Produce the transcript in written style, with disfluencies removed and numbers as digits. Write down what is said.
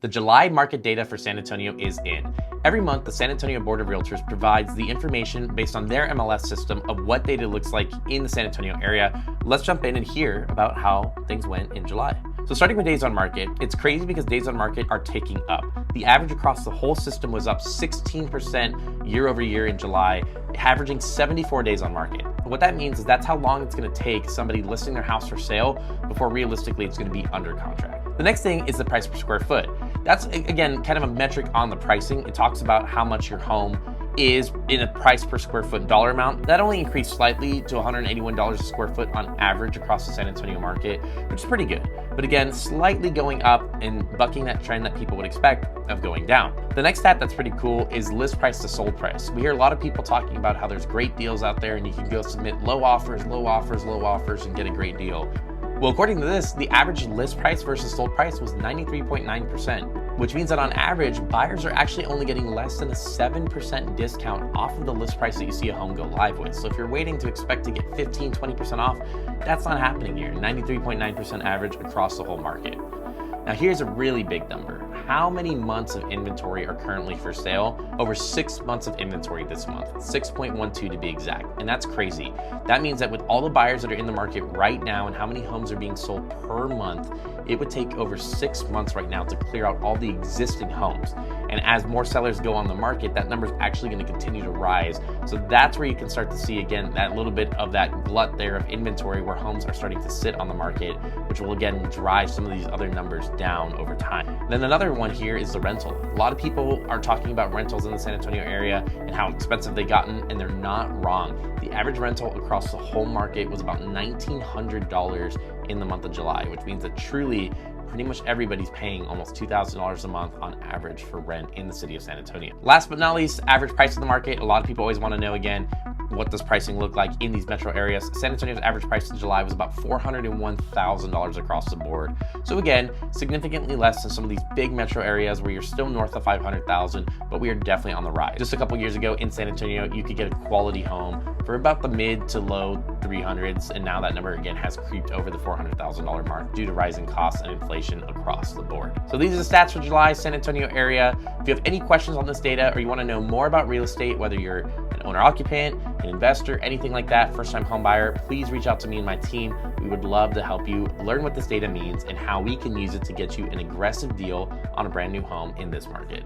The July market data for San Antonio is in. Every month, the San Antonio Board of Realtors provides the information based on their MLS system of what data looks like in the San Antonio area. Let's jump in and hear about how things went in July. So starting with days on market, it's crazy because days on market are ticking up. The average across the whole system was up 16% year over year in July, averaging 74 days on market. What that means is that's how long it's going to take somebody listing their house for sale before realistically it's going to be under contract. The next thing is the price per square foot. That's, again, kind of a metric on the pricing. It talks about how much your home is in a price per square foot dollar amount. That only increased slightly to $181 a square foot on average across the San Antonio market, which is pretty good. But again, slightly going up and bucking that trend that people would expect of going down. The next stat that's pretty cool is list price to sold price. We hear a lot of people talking about how there's great deals out there and you can go submit low offers and get a great deal. Well, according to this, the average list price versus sold price was 93.9%, which means that on average, buyers are actually only getting less than a 7% discount off of the list price that you see a home go live with. So if you're waiting to expect to get 15, 20% off, that's not happening here. 93.9% average across the whole market. Now here's a really big number. How many months of inventory are currently for sale? Over 6 months of inventory this month, 6.12 to be exact, and that's crazy. That means that with all the buyers that are in the market right now and how many homes are being sold per month, it would take over 6 months right now to clear out all the existing homes. And as more sellers go on the market, that number is actually going to continue to rise. So that's where you can start to see, again, that little bit of that glut there of inventory where homes are starting to sit on the market, which will again drive some of these other numbers down over time. Then another one here is the rental. A lot of people are talking about rentals in the San Antonio area and how expensive they've gotten, and they're not wrong. The average rental across the whole market was about $1,900 in the month of July, which means that truly pretty much everybody's paying almost $2,000 a month on average for rent in the city of San Antonio. Last but not least, average price of the market. A lot of people always want to know, again, what does pricing look like in these metro areas? San Antonio's average price in July was about $401,000 across the board. So again, significantly less than some of these big metro areas where you're still north of $500,000, but we are definitely on the rise. Just a couple years ago in San Antonio, you could get a quality home for about the mid to low 300s, and now that number again has creeped over the $400,000 mark due to rising costs and inflation across the board. So these are the stats for July, San Antonio area. If you have any questions on this data or you want to know more about real estate, whether you're an owner-occupant, an investor, anything like that, first-time home buyer, please reach out to me and my team. We would love to help you learn what this data means and how we can use it to get you an aggressive deal on a brand new home in this market.